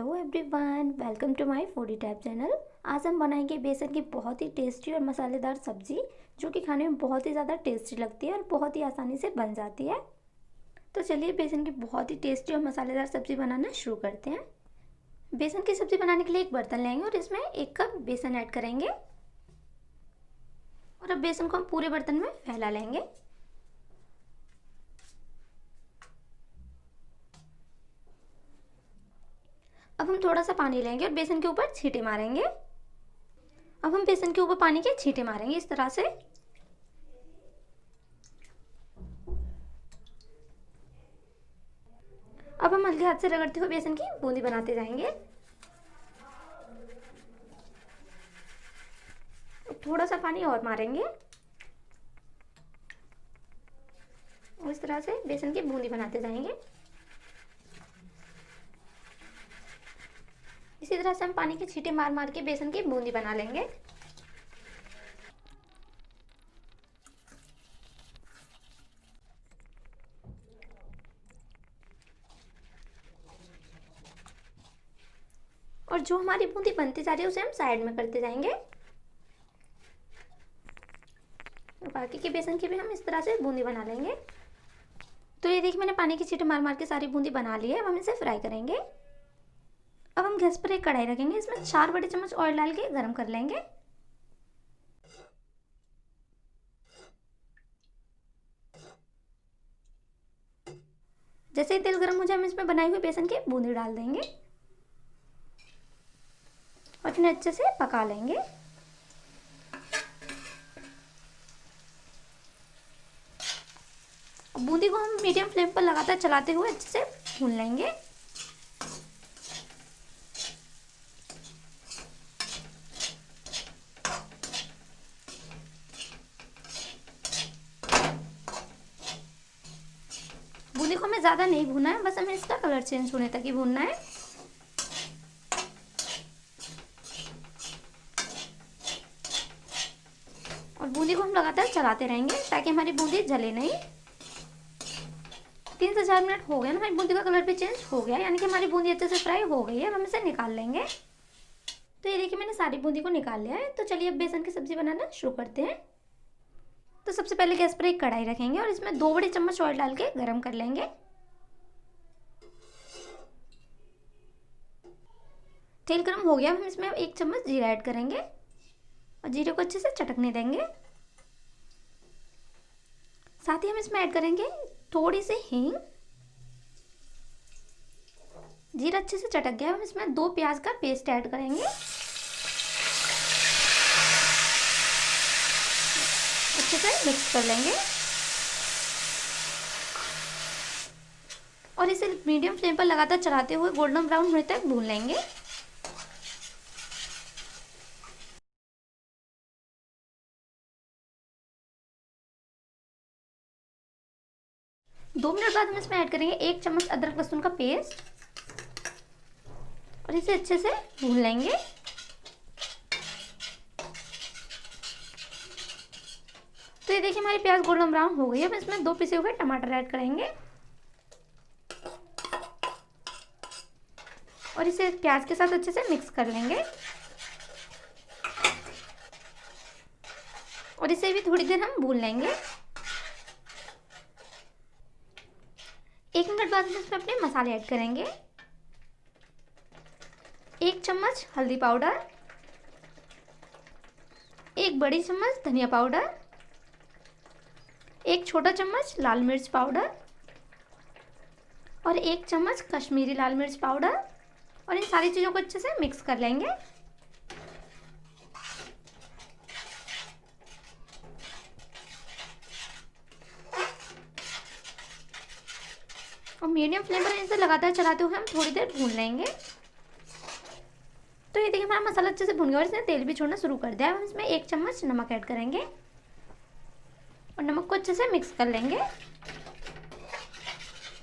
Hello everyone, welcome to my foodie tab channel. आज हम बनाएंगे बेसन की बहुत ही टेस्टी और मसालेदार सब्जी, जो कि खाने में बहुत ही ज़्यादा टेस्टी लगती है और बहुत ही आसानी से बन जाती है। तो चलिए बेसन की बहुत ही टेस्टी और मसालेदार सब्जी बनाना शुरू करते हैं। बेसन की सब्जी बनाने के लिए एक बर्तन लेंगे और इसमें 1 कप बेसन ऐड करेंगे और अब बेसन को हम पूरे बर्तन में फैला लेंगे। अब हम थोड़ा सा पानी लेंगे और बेसन के ऊपर छींटे मारेंगे। अब हम बेसन के ऊपर पानी के छींटे मारेंगे इस तरह से। अब हम हल्के हाथ से रगड़ते हुए बेसन की बूंदी बनाते जाएंगे। थोड़ा सा पानी और मारेंगे और इस तरह से बेसन की बूंदी बनाते जाएंगे। इसी तरह से हम पानी के छींटे मार मार के बेसन की बूंदी बना लेंगे। और जो हमारी बूंदी बनती जा रही है उसे हम साइड में करते जाएंगे। बाकी के बेसन की भी हम इस तरह से बूंदी बना लेंगे। तो ये देखिए, मैंने पानी के छींटे मार मार के सारी बूंदी बना ली है। अब हम इसे फ्राई करेंगे। अब हम गैस पर एक कढ़ाई रखेंगे, इसमें 4 बड़े चम्मच ऑयल डाल के गर्म कर लेंगे। जैसे ही तेल गर्म हो जाए, हम इसमें बनाई हुई बेसन की बूंदी डाल देंगे और इन्हें अच्छे से पका लेंगे। बूंदी को हम मीडियम फ्लेम पर लगातार चलाते हुए अच्छे से भून लेंगे। बूंदी को हमें ज़्यादा नहीं भूनना है, बस हमें इसका कलर चेंज होने तक ही भूनना है। और बूंदी को हम लगातार चलाते रहेंगे ताकि हमारी बूंदी जले नहीं। 3 से 4 मिनट हो गए ना, हमारी बूंदी का कलर भी चेंज हो गया, यानी कि हमारी बूंदी अच्छे से फ्राई हो गई है। अब हम इसे निकाल लेंगे। तो ये देखिए, मैंने सारी बूंदी को निकाल लिया है। तो चलिए अब बेसन की सब्जी बनाना शुरू करते हैं। तो सबसे पहले गैस पर एक कढ़ाई रखेंगे और इसमें 2 बड़े चम्मच ऑयल डाल के गर्म कर लेंगे। तेल गर्म हो गया, हम इसमें 1 चम्मच जीरा ऐड करेंगे और जीरे को अच्छे से चटकने देंगे। साथ ही हम इसमें ऐड करेंगे थोड़ी सी हींग। जीरा अच्छे से चटक गया, हम इसमें 2 प्याज का पेस्ट ऐड करेंगे। अच्छे से मिक्स कर लेंगे और इसे मीडियम फ्लेम पर लगातार चलाते हुए गोल्डन ब्राउन होने तक भून लेंगे। 2 मिनट बाद हम इसमें ऐड करेंगे 1 चम्मच अदरक लहसुन का पेस्ट और इसे अच्छे से भून लेंगे। तो ये देखिए, हमारी प्याज गोल्डन ब्राउन हो गई है। अब इसमें 2 पिसे हुए टमाटर ऐड करेंगे और इसे प्याज के साथ अच्छे से मिक्स कर लेंगे और इसे भी थोड़ी देर हम भून लेंगे। 1 मिनट बाद हम इसमें अपने मसाले ऐड करेंगे। 1 चम्मच हल्दी पाउडर, 1 बड़ी चम्मच धनिया पाउडर, 1 छोटा चम्मच लाल मिर्च पाउडर और 1 चम्मच कश्मीरी लाल मिर्च पाउडर और इन सारी चीज़ों को अच्छे से मिक्स कर लेंगे। और मीडियम फ्लेम पर इसे लगातार चलाते हुए हम थोड़ी देर भून लेंगे। तो ये देखिए, हमारा मसाला अच्छे से भुन गया और इसने तेल भी छोड़ना शुरू कर दिया। हम इसमें 1 चम्मच नमक ऐड करेंगे और नमक को अच्छे से मिक्स कर लेंगे।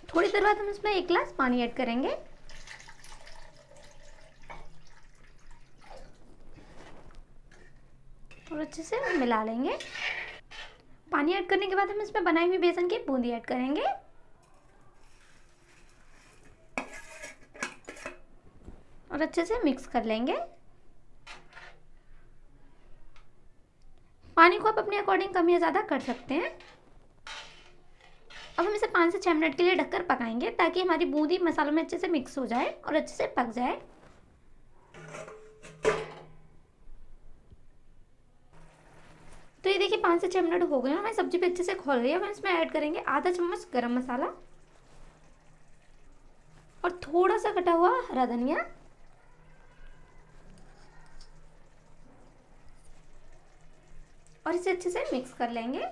थोड़ी देर बाद हम इसमें 1 गिलास पानी ऐड करेंगे और अच्छे से मिला लेंगे। पानी ऐड करने के बाद हम इसमें बनाई हुई बेसन की बूंदी ऐड करेंगे और अच्छे से मिक्स कर लेंगे। पानी को आप अपने अकॉर्डिंग कम या ज़्यादा कर सकते हैं। अब हम इसे 5 से 6 मिनट के लिए ढककर पकाएंगे ताकि हमारी बूंदी मसालों में अच्छे से मिक्स हो जाए और अच्छे से पक जाए। तो ये देखिए 5 से 6 मिनट हो गए हैं, हमारी सब्जी भी अच्छे से खोल रही है। हम इसमें ऐड करेंगे आधा चम्मच गरम मसाला और थोड़ा सा कटा हुआ हरा धनिया और इसे अच्छे से मिक्स कर लेंगे।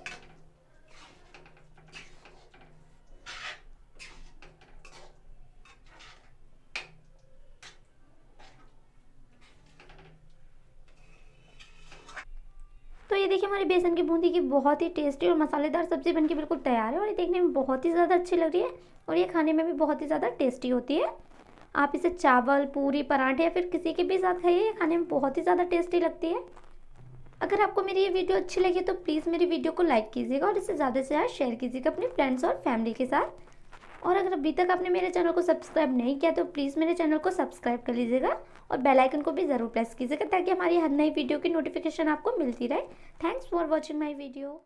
तो ये देखिए हमारी बेसन की बूंदी की बहुत ही टेस्टी और मसालेदार सब्जी बनके बिल्कुल तैयार है और ये देखने में बहुत ही ज़्यादा अच्छी लग रही है और ये खाने में भी बहुत ही ज़्यादा टेस्टी होती है। आप इसे चावल, पूरी, पराठे या फिर किसी के भी साथ खाइए, ये खाने में बहुत ही ज़्यादा टेस्टी लगती है। अगर आपको मेरी ये वीडियो अच्छी लगी तो प्लीज़ मेरी वीडियो को लाइक कीजिएगा और इसे ज़्यादा से ज़्यादा शेयर कीजिएगा अपने फ्रेंड्स और फैमिली के साथ। और अगर अभी तक आपने मेरे चैनल को सब्सक्राइब नहीं किया तो प्लीज़ मेरे चैनल को सब्सक्राइब कर लीजिएगा और बेल आइकन को भी ज़रूर प्रेस कीजिएगा ताकि हमारी हर नई वीडियो की नोटिफिकेशन आपको मिलती रहे। Thanks for watching my video.